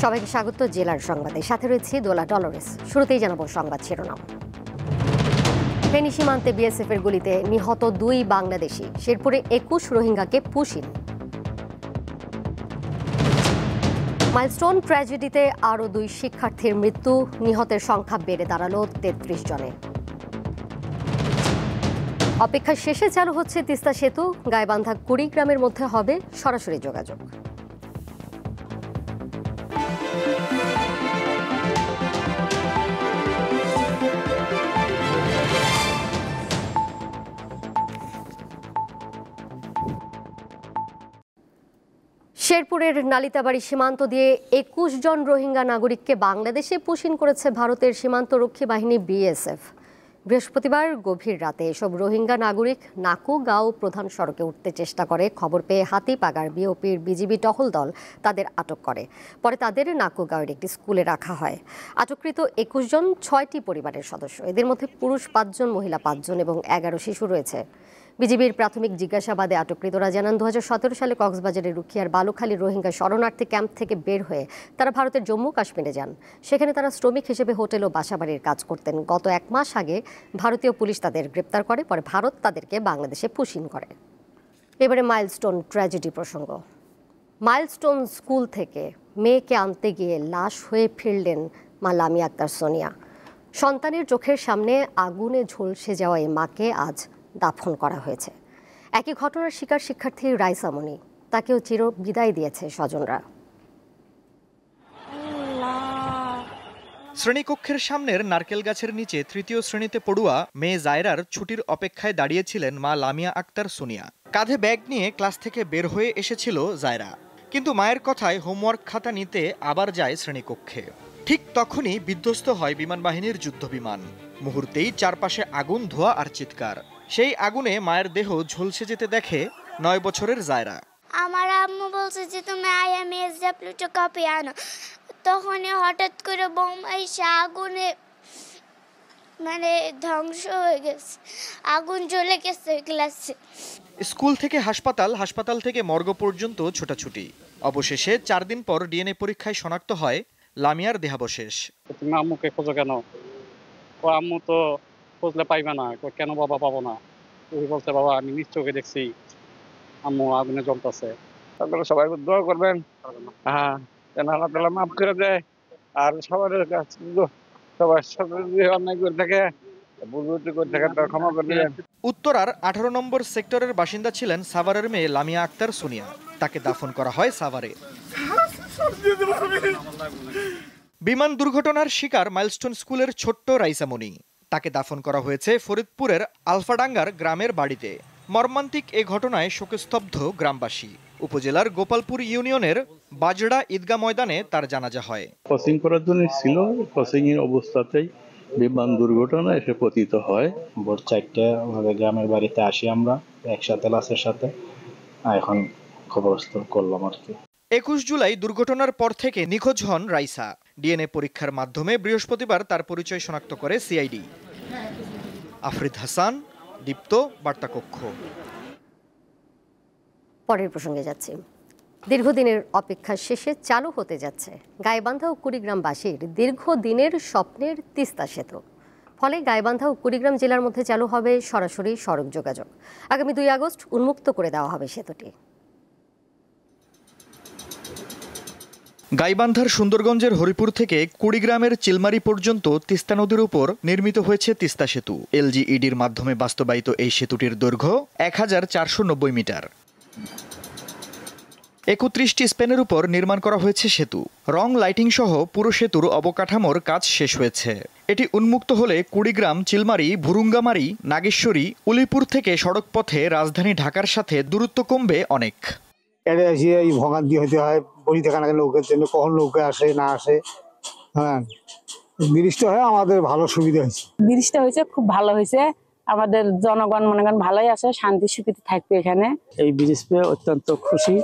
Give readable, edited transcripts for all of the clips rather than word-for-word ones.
সবাইকে স্বাগত জেলার সংবাদে, সাথে রয়েছে দোলা ডলরেস। শুরুতেই জানাবো সংবাদ শিরোনাম। ফেনী সীমান্তে বিএসএফ এর গুলিতে নিহত 2 বাংলাদেশি, শেরপুরে 21 রোহিঙ্গাকে পুশিন। মাইলস্টোন ট্র্যাজেডিতে আরও 2 শিক্ষার্থীর মৃত্যু, নিহতের সংখ্যা বেড়ে দাঁড়ালো 33 জনে। অপেক্ষা শেষে চালু হচ্ছে তিস্তা সেতু, গাইবান্ধা কুড়িগ্রামের মধ্যে হবে সরাসরি যোগাযোগ। শেরপুরের নালিতাবাড়ি সীমান্ত দিয়ে 21 জন রোহিঙ্গা নাগরিককে বাংলাদেশে পুশিন করেছে ভারতের সীমান্তরক্ষী বাহিনী বিএসএফ। বৃহস্পতিবার গভীর রাতে এসব রোহিঙ্গা নাগরিক নাকুগাঁও প্রধান সড়কে উঠতে চেষ্টা করে। খবর পেয়ে হাতিপাগার বিওপির বিজিবি টহল দল তাদের আটক করে। পরে তাদের নাকুগাঁওয়ের একটি স্কুলে রাখা হয়। আটককৃত 21 জন 6টি পরিবারের সদস্য। এদের মধ্যে পুরুষ 5 জন, মহিলা 5 জন এবং 11 শিশু রয়েছে। বিজিবির প্রাথমিক জিজ্ঞাসাবাদে আটককৃতরা জানান, 2017 সালে কক্সবাজারের রুখিয়ার বালুখালী রোহিঙ্গা শরণার্থী ক্যাম্প থেকে বের হয়ে তারা ভারতের জম্মু কাশ্মীরে যান। সেখানে তারা শ্রমিক হিসেবে হোটেল ও বাসাবাড়ির কাজ করতেন। গত 1 মাস আগে ভারতীয় পুলিশ তাদের গ্রেপ্তার করে, পরে ভারত তাদেরকে বাংলাদেশে পুশিন করে। এবারে মাইলস্টোন ট্র্যাজেডি প্রসঙ্গ। মাইলস্টোন স্কুল থেকে মেয়েকে আনতে গিয়ে লাশ হয়ে ফিরলেন মা লামিয়া আক্তার সোনিয়া। সন্তানের চোখের সামনে আগুনে ঝলসে যাওয়া এই মাকে আজ দাফন করা হয়েছে। একই ঘটনার শিকার শিক্ষার্থী রাইসা মনি, তাকেও চির বিদায় দিয়েছে স্বজনরা। শ্রেণীকক্ষের সামনের নারকেল গাছের নিচে 3য় শ্রেণীতে পড়ুয়া মেয়ে জায়রার ছুটির অপেক্ষায় দাঁড়িয়েছিলেন মা লামিয়া আক্তার সোনিয়া। কাঁধে ব্যাগ নিয়ে ক্লাস থেকে বের হয়ে এসেছিল জায়রা, কিন্তু মায়ের কথায় হোমওয়ার্ক খাতা নিতে আবার যায় শ্রেণীকক্ষে। ঠিক তখনই বিধ্বস্ত হয় বিমান বাহিনীর যুদ্ধবিমান। মুহূর্তেই চারপাশে আগুন, ধোঁয়া আর চিৎকার। সেই আগুনে মায়ের দেহ ঝলসে যেতে দেখে 9 বছরের জায়রা। আমার আম্মু বলছে যে তুমি IMSW কপি আনো। তখনই হঠাৎ করে বোম এসে আগুনে ধ্বংস হয়ে গেছে, আগুন জ্বলে গেছে ক্লাসে। স্কুল থেকে হাসপাতাল, হাসপাতাল থেকে মর্গ পর্যন্ত ছোটাছুটি। অবশেষে 4 দিন পর ডিএনএ পরীক্ষায় শনাক্ত হয় লামিয়ার দেহাবশেষ। তুমি আম্মুকে খোঁজো কেন? আম্মু তো খুঁজলে পাইবে না। কেন বাবা পাবো না? তুই বলছে বাবা আমি নিজ চোখে দেখছি আম্মু আগুনে জ্বলতেছে। আপনারা সবাই দোয়া করবেন, হ্যাঁ, যেন আল্লাহ তাআলা মাফ করে দেয়। আর সবার কাছে সবার সাথে যদি অন্যায় করে থাকে, বুঝতে করে থাকে, তারা ক্ষমা করে দেবেন। উত্তরার 18 নম্বর সেক্টরের বাসিন্দা ছিলেন সাভারের মেয়ে লামিয়া আক্তার সোনিয়া। তাকে দাফন করা হয় সাভারে। বিমান দুর্ঘটনার শিকার মাইলস্টোন স্কুলের ছোট্ট রাইসা মনি। তাকে দাফন করা হয়েছে ফরিদপুরের আলফাডাঙ্গার গ্রামের বাড়িতে। মর্মান্তিক এ ঘটনায় শোকস্তব্ধ গ্রামবাসী। উপজেলার গোপালপুর ইউনিয়নের বাজড়া ঈদগাহ ময়দানে তার জানাজা হয়। কোচিং করার জন্য ছিল, কোচিং এর অবস্থাতেই বিমান দুর্ঘটনা এসে পতিত হয়। ভোর 4টায় আমাদের গ্রামের বাড়িতে আসি আমরা একসাথে লাশের সাথে। এখন খবরস্থল করলাম আর কি। 21 জুলাই দুর্ঘটনার পর থেকে নিখোঁজ হন রাইসা। ডিএনএ পরীক্ষার মাধ্যমে বৃহস্পতিবার তার পরিচয় শনাক্ত করে সিআইডি। আফরিদ হাসান, দীপ্ত, বার্তা কক্ষ। পরের প্রসঙ্গে যাচ্ছি। দীর্ঘদিনের অপেক্ষা শেষে চালু হতে যাচ্ছে গাইবান্ধা ও কুড়িগ্রামবাসীর দীর্ঘদিনের স্বপ্নের তিস্তা সেতু। ফলে গাইবান্ধা ও কুড়িগ্রাম জেলার মধ্যে চালু হবে সরাসরি সড়ক যোগাযোগ। আগামী 2 আগস্ট উন্মুক্ত করে দেওয়া হবে সেতুটি। গাইবান্ধার সুন্দরগঞ্জের হরিপুর থেকে কুড়িগ্রামের চিলমারি পর্যন্ত তিস্তা নদীর উপর নির্মিত হয়েছে তিস্তা সেতু। LGEDর মাধ্যমে বাস্তবায়িত এই সেতুটির দৈর্ঘ্য 1490 মিটার। 31টি স্প্যানের উপর নির্মাণ করা হয়েছে সেতু। রং, লাইটিং সহ পুরো সেতুর অবকাঠামোর কাজ শেষ হয়েছে। এটি উন্মুক্ত হলে কুড়িগ্রাম, চিলমারি, ভুরুঙ্গামারি, নাগেশ্বরী, উলিপুর থেকে সড়ক পথে রাজধানী ঢাকার সাথে দূরত্ব কমবে অনেক। এই ভোগান্তি হতে হয়, বলি দেখা না নৌকার জন্য, কখন নৌকা আসে না আসে। হ্যাঁ, ব্রিজটা হয় আমাদের ভালো সুবিধা হয়েছে। ব্রিজটা হয়েছে খুব ভালো হয়েছে। আমাদের জনগণ মনে করেন ভালোই আছে, শান্তি সুখীতে থাকবে এখানে। এই ব্রিজ পেয়ে অত্যন্ত খুশি,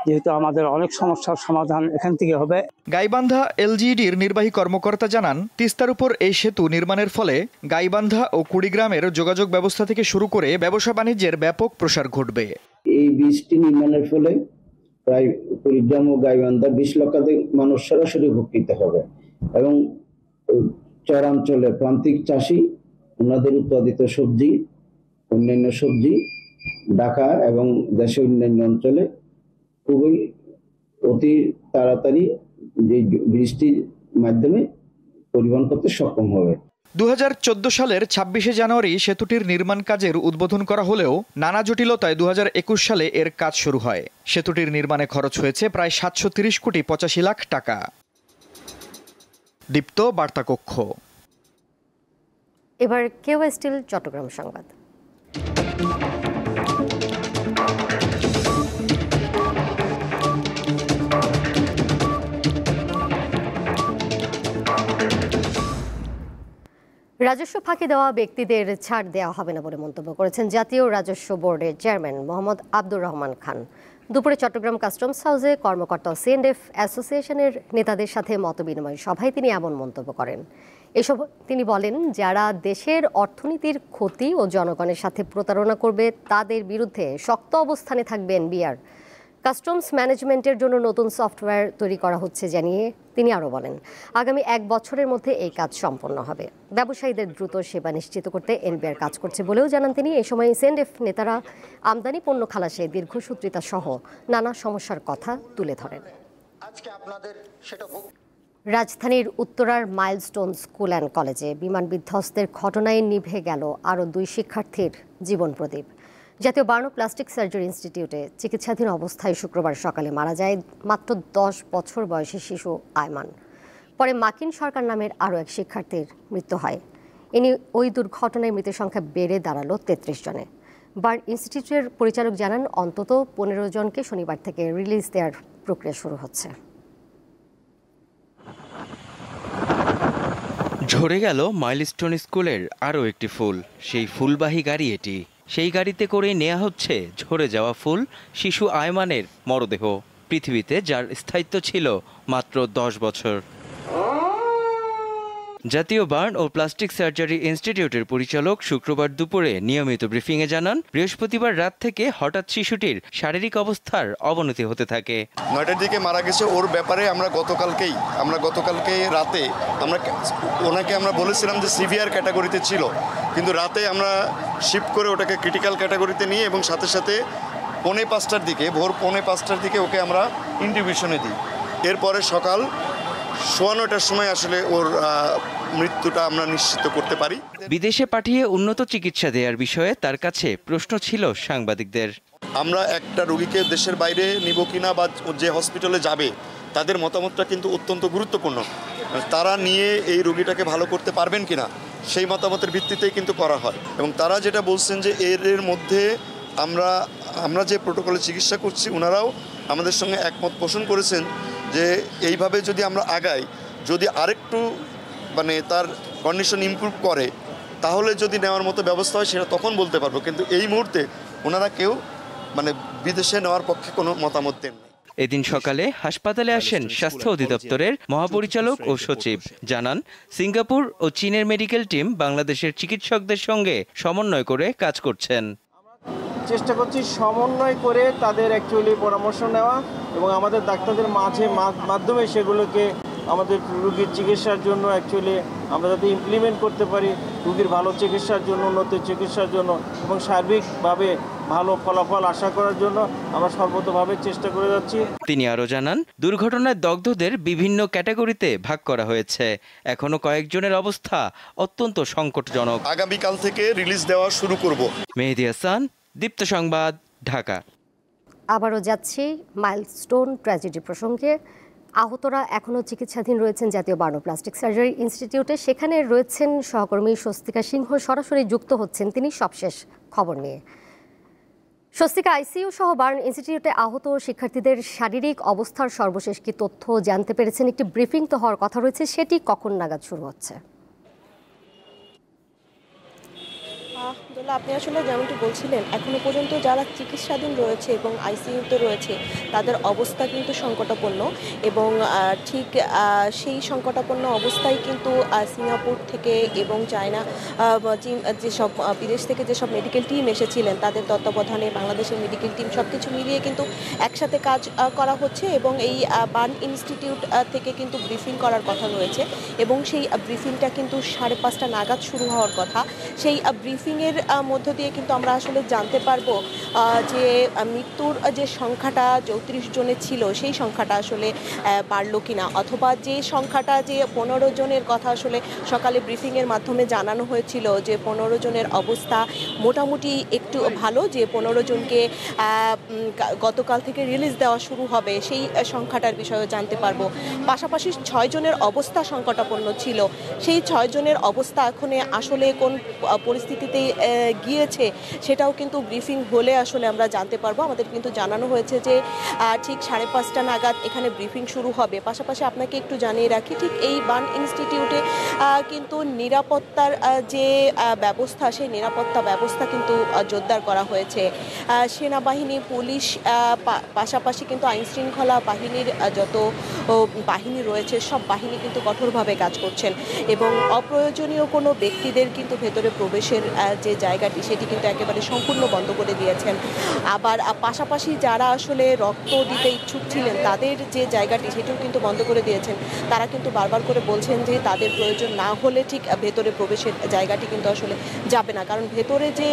যেহেতু আমাদের অনেক সমস্যার সমাধান এখান থেকে হবে। গাইবান্ধা LGEDর নির্বাহী কর্মকর্তা জানান, তিস্তার উপর এই সেতু নির্মাণের ফলে গাইবান্ধা ও কুড়িগ্রামের যোগাযোগ ব্যবস্থা থেকে শুরু করে ব্যবসা বাণিজ্যের ব্যাপক প্রসার ঘটবে। এই ব্রিজটি নির্মাণের ফলে প্রায় কুড়িগ্রাম ও গাইবান্ধা 20 লক্ষাধিক মানুষ সরাসরি উপকৃত হবে এবং চরাঞ্চলে প্রান্তিক চাষি ওনাদের উৎপাদিত সবজি, অন্যান্য সবজি ঢাকা এবং দেশের অন্যান্য অঞ্চলে খুবই অতি তাড়াতাড়ি যে বৃষ্টির মাধ্যমে পরিবহন করতে সক্ষম হবে। 2014 সালের 26শে জানুয়ারি সেতুটির নির্মাণ কাজের উদ্বোধন করা হলেও নানা জটিলতায় 2021 সালে এর কাজ শুরু হয়। সেতুটির নির্মাণে খরচ হয়েছে প্রায় 730 কোটি 85 লাখ টাকা। দীপ্ত বার্তা কক্ষ। এবার কেউ স্টিল চট্টগ্রাম সংবাদ। রাজস্ব ফাঁকি দেওয়া ব্যক্তিদের ছাড় দেওয়া হবে না বলে মন্তব্য করেছেন জাতীয় রাজস্ব বোর্ডের চেয়ারম্যান মোহাম্মদ আব্দুর রহমান খান। দুপুরে চট্টগ্রাম কাস্টমস হাউসে কর্মকর্তা সিএনএফ অ্যাসোসিয়েশনের নেতাদের সাথে মতবিনিময় সভায় তিনি এমন মন্তব্য করেন। এসব তিনি বলেন, যারা দেশের অর্থনীতির ক্ষতি ও জনগণের সাথে প্রতারণা করবে তাদের বিরুদ্ধে শক্ত অবস্থানে থাকবে এনবিআর। কাস্টমস ম্যানেজমেন্টের জন্য নতুন সফটওয়্যার তৈরি করা হচ্ছে জানিয়ে তিনি আরও বলেন, আগামী 1 বছরের মধ্যে এই কাজ সম্পন্ন হবে। ব্যবসায়ীদের দ্রুত সেবা নিশ্চিত করতে এনবিআর কাজ করছে বলেও জানান তিনি। এ সময় সিএনএফ নেতারা আমদানি পণ্য খালাসে দীর্ঘসূত্রিতা সহ নানা সমস্যার কথা তুলে ধরেন। রাজধানীর উত্তরার মাইলস্টোন স্কুল অ্যান্ড কলেজে বিমান বিধ্বস্তের ঘটনায় নিভে গেল আরও 2 শিক্ষার্থীর জীবন প্রদীপ। জাতীয় বার্ন প্লাস্টিক সার্জারি ইনস্টিটিউটে চিকিৎসাধীন অবস্থায় শুক্রবার সকালে মারা যায় মাত্র 10 বছর বয়সী শিশু আয়মান। পরে মাকিন সরকার নামের আরও এক শিক্ষার্থীর মৃত্যু হয়। ওই দুর্ঘটনায় মৃতের সংখ্যা বেড়ে দাঁড়ালো 33 জনে। বার্ন ইনস্টিটিউটের পরিচালক জানান, অন্তত 15 জনকে শনিবার থেকে রিলিজ দেওয়ার প্রক্রিয়া শুরু হচ্ছে। ঝরে গেল মাইলস্টোন স্কুলের আরও একটি ফুল। সেই ফুলবাহী গাড়ি এটি। সেই গাড়িতে করে নেওয়া হচ্ছে ঝরে যাওয়া ফুল, শিশু আয়মানের মরদেহ, পৃথিবীতে যার স্থায়িত্ব ছিল মাত্র 10 বছর। জাতীয় বার্ন ও প্লাস্টিক সার্জারি ইনস্টিটিউটের পরিচালক শুক্রবার দুপুরে নিয়মিত ব্রিফিংয়ে জানান, বৃহস্পতিবার রাত থেকে হঠাৎ শিশুটির শারীরিক অবস্থার অবনতি হতে থাকে। 9টার দিকে মারা গেছে। ওর ব্যাপারে আমরা গতকালকে রাতে ওনাকে আমরা বলেছিলাম যে সিভিয়ার ক্যাটাগরিতে ছিল, কিন্তু রাতে আমরা শিফট করে ওটাকে ক্রিটিক্যাল ক্যাটাগরিতে নিয়ে এবং সাথে সাথে ভোর 5:45টার দিকে ওকে আমরা ইনটিউবিশনে দিই। এরপরে সকাল 9:15টার সময় আসলে ওর মৃত্যুটা আমরা নিশ্চিত করতে পারি। বিদেশে পাঠিয়ে উন্নত চিকিৎসা দেওয়ার বিষয়ে তার কাছে প্রশ্ন ছিল সাংবাদিকদের। আমরা একটা রোগীকে দেশের বাইরে নিব কিনা বা যে হসপিটালে যাবে তাদের মতামতটা কিন্তু অত্যন্ত গুরুত্বপূর্ণ। তারা নিয়ে এই রোগীটাকে ভালো করতে পারবেন কিনা সেই মতামতের ভিত্তিতেই কিন্তু করা হয়। এবং তারা যেটা বলছেন যে এর মধ্যে আমরা যে প্রোটোকলে চিকিৎসা করছি ওনারাও আমাদের সঙ্গে একমত পোষণ করেছেন যে এইভাবে যদি আমরা আগাই, যদি আরেকটু তার কন্ডিশন ইমপ্রুভ করে তাহলে যদি নেওয়ার মতো ব্যবস্থা হয় সেটা তখন বলতে পারবো, কিন্তু এই মুহূর্তে ওনারা কেউ বিদেশে নেওয়ার পক্ষে কোনো মতামত দেন না। এদিন সকালে হাসপাতালে আসেন স্বাস্থ্য অধিদপ্তরের মহাপরিচালক ও সচিব। জানান, সিঙ্গাপুর ও চীনের মেডিকেল টিম বাংলাদেশের চিকিৎসকদের সঙ্গে সমন্বয় করে কাজ করছেন। চেষ্টা করছি সমন্বয় করে তাদের অ্যাকচুয়ালি পরামর্শ নেওয়া এবং আমাদের ডাক্তারদের মাধ্যমে সেগুলোকে আমাদের রোগীর চিকিৎসার জন্য অ্যাকচুয়ালি আমরা যাতে ইমপ্লিমেন্ট করতে পারি, রোগীর ভালো চিকিৎসার জন্য, উন্নত চিকিৎসার জন্য এবং সার্বিকভাবে ভালো ফলাফল আশা করার জন্য আমরা সর্বতোভাবে চেষ্টা করে যাচ্ছি। তিনি আরও জানান, দুর্ঘটনায় দগ্ধদের বিভিন্ন ক্যাটাগরিতে ভাগ করা হয়েছে। এখনো কয়েকজনের অবস্থা অত্যন্ত সংকটজনক। আগামীকাল থেকে রিলিজ দেওয়া শুরু করব। মেহেদী হাসান, দীপ্ত সংবাদ, ঢাকা। আবারও যাচ্ছি মাইলস্টোন ট্র্যাজেডি প্রসঙ্গে। আহতরা এখনও চিকিৎসাধীন রয়েছেন জাতীয় বার্ন প্লাস্টিক সার্জারি ইনস্টিটিউটে। সেখানে রয়েছেন সহকর্মী স্বস্তিকা সিংহ, সরাসরি যুক্ত হচ্ছেন তিনি সবশেষ খবর নিয়ে। স্বস্তিকা, আইসিইউ সহ বার্ন ইনস্টিটিউটে আহত শিক্ষার্থীদের শারীরিক অবস্থার সর্বশেষ কি তথ্য জানতে পেরেছেন? একটি ব্রিফিং তো হওয়ার কথা রয়েছে, সেটি কখন নাগাদ শুরু হচ্ছে? দোলা, আপনি আসলে যেমনটি বলছিলেন, এখনো পর্যন্ত যারা চিকিৎসাধীন রয়েছে এবং আইসিইউতে রয়েছে তাদের অবস্থা কিন্তু সংকটাপন্ন এবং ঠিক সেই সংকটাপন্ন অবস্থায় কিন্তু সিঙ্গাপুর থেকে এবং চায়না চীন যেসব বিদেশ থেকে যেসব মেডিকেল টিম এসেছিলেন তাদের তত্ত্বাবধানে বাংলাদেশের মেডিকেল টিম সব কিছু মিলিয়ে কিন্তু একসাথে কাজ করা হচ্ছে এবং এই বার্ন ইনস্টিটিউট থেকে কিন্তু ব্রিফিং করার কথা রয়েছে এবং সেই ব্রিফিংটা কিন্তু 5:30 নাগাদ শুরু হওয়ার কথা। সেই ব্রিফিংয়ের মধ্য দিয়ে কিন্তু আমরা আসলে জানতে পারবো যে মৃত্যুর যে সংখ্যাটা 34 জনের ছিল সেই সংখ্যাটা আসলে বাড়লো কিনা, অথবা যে সংখ্যাটা যে 15 জনের কথা আসলে সকালে ব্রিফিংয়ের মাধ্যমে জানানো হয়েছিল যে 15 জনের অবস্থা মোটামুটি একটু ভালো, যে 15 জনকে গতকাল থেকে রিলিজ দেওয়া শুরু হবে সেই সংখ্যাটার বিষয়েও জানতে পারবো। পাশাপাশি 6 জনের অবস্থা সংকটাপন্ন ছিল, সেই 6 জনের অবস্থা এখন আসলে কোন পরিস্থিতিতে গিয়েছে সেটাও কিন্তু ব্রিফিং হলে আসলে আমরা জানতে পারবো। আমাদের কিন্তু জানানো হয়েছে যে ঠিক 5:30 নাগাদ এখানে ব্রিফিং শুরু হবে। পাশাপাশি আপনাকে একটু জানিয়ে রাখি, ঠিক এই বার্ন ইনস্টিটিউটে কিন্তু নিরাপত্তার যে ব্যবস্থা সেই নিরাপত্তা ব্যবস্থা কিন্তু জোরদার করা হয়েছে। সেনাবাহিনী, পুলিশ, পাশাপাশি কিন্তু আইনশৃঙ্খলা বাহিনীর যত বাহিনী রয়েছে সব বাহিনী কিন্তু কঠোরভাবে কাজ করছেন এবং অপ্রয়োজনীয় কোনো ব্যক্তিদের কিন্তু ভেতরে প্রবেশের যে জায়গাটি সেটি কিন্তু একেবারে সম্পূর্ণ বন্ধ করে দিয়েছেন। আবার পাশাপাশি যারা আসলে রক্ত দিতে ইচ্ছুক ছিলেন তাদের যে জায়গাটি সেটিও কিন্তু বন্ধ করে দিয়েছেন। তারা কিন্তু বারবার করে বলছেন যে তাদের প্রয়োজন না হলে ঠিক ভেতরে প্রবেশের জায়গাটি কিন্তু আসলে যাবে না, কারণ ভেতরে যে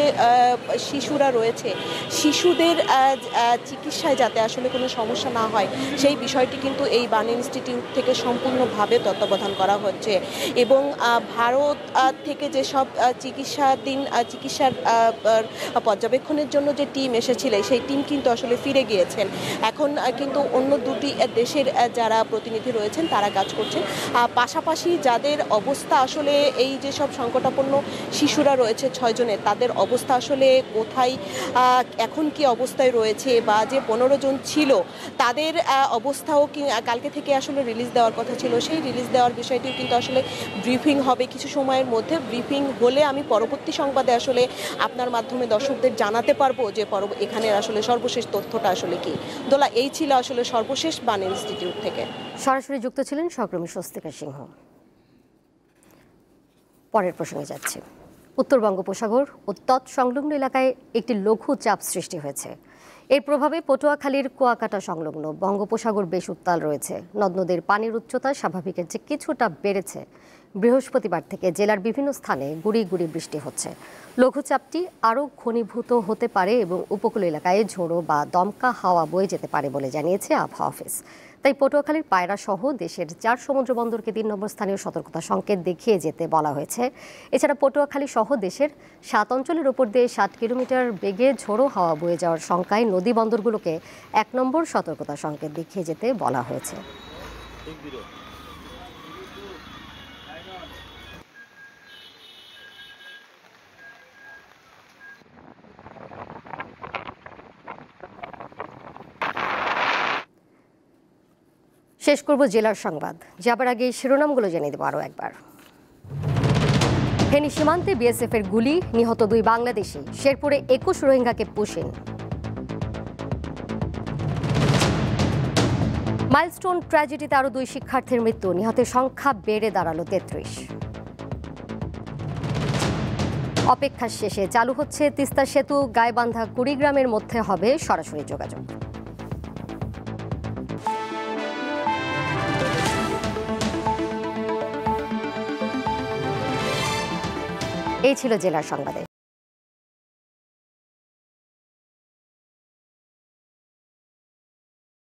শিশুরা রয়েছে শিশুদের চিকিৎসায় যাতে আসলে কোনো সমস্যা না হয় সেই বিষয়টি কিন্তু এই বার্ন ইনস্টিটিউট থেকে সম্পূর্ণভাবে তত্ত্বাবধান করা হচ্ছে এবং ভারত থেকে যেসব চিকিৎসার পর্যবেক্ষণের জন্য যে টিম এসেছিল সেই টিম কিন্তু আসলে ফিরে গিয়েছেন। এখন কিন্তু অন্য দুটি দেশের যারা প্রতিনিধি রয়েছেন তারা কাজ করছেন। পাশাপাশি যাদের অবস্থা আসলে এই যেসব সংকটাপন্ন শিশুরা রয়েছে 6 জনের, তাদের অবস্থা আসলে কোথায় এখন কি অবস্থায় রয়েছে বা যে 15 জন ছিল তাদের অবস্থাও কি কালকে থেকে আসলে রিলিজ দেওয়ার কথা ছিল, সেই রিলিজ দেওয়ার বিষয়টিও কিন্তু আসলে ব্রিফিং হবে কিছু সময়ের মধ্যে। ব্রিফিং হলে আমি পরবর্তী সংবাদে আসলে আপনার মাধ্যমে দর্শকদের জানাতে পারবো যে এখানে আসলে সর্বশেষ তথ্যটা আসলে কি। দোলা, এই ছিল আসলে সর্বশেষ বার্ন ইনস্টিটিউট থেকে। সরাসরি যুক্ত ছিলেন সহকর্মী স্বস্তিকা সিংহ। পরের প্রসঙ্গে যাচ্ছি। উত্তর বঙ্গোপসাগর ও তৎসংলগ্ন এলাকায় একটি লঘু চাপ সৃষ্টি হয়েছে। এর প্রভাবে পটুয়াখালীর কুয়াকাটা সংলগ্ন বঙ্গোপসাগর বেশ উত্তাল রয়েছে। নদ নদীর পানির উচ্চতা স্বাভাবিকের চেয়ে কিছুটা বেড়েছে। বৃহস্পতিবার থেকে জেলার বিভিন্ন স্থানে গুড়ি গুড়ি বৃষ্টি হচ্ছে। লঘুচাপটি আরও ঘনীভূত হতে পারে এবং উপকূল এলাকায় ঝোড়ো বা দমকা হাওয়া বয়ে যেতে পারে বলে জানিয়েছে আবহাওয়া অফিস। তাই পটুয়াখালীর পায়রা সহ দেশের 4 সমুদ্র বন্দরকে 3 নম্বর স্থানীয় সতর্কতা সংকেত দেখিয়ে যেতে বলা হয়েছে। এছাড়া পটুয়াখালী সহ দেশের 7 অঞ্চলের উপর দিয়ে 60 কিলোমিটার বেগে ঝোড়ো হাওয়া বয়ে যাওয়ার শঙ্কায় নদী বন্দরগুলোকে 1 নম্বর সতর্কতা সংকেত দেখিয়ে যেতে বলা হয়েছে। শেষ করব জেলার সংবাদ, যাবার আগে শিরোনামগুলো জেনে দেব আরও একবার। ফেনী সীমান্তে বিএসএফ এর গুলি, নিহত 2 বাংলাদেশি। শেরপুরে 21 রোহিঙ্গাকে পুশিন। মাইলস্টোন ট্র্যাজেডিতে আরও 2 শিক্ষার্থীর মৃত্যু, নিহতের সংখ্যা বেড়ে দাঁড়ালো 33। অপেক্ষার শেষে চালু হচ্ছে তিস্তা সেতু, গাইবান্ধা কুড়িগ্রামের মধ্যে হবে সরাসরি যোগাযোগ। এই ছিল জেলার সংবাদে।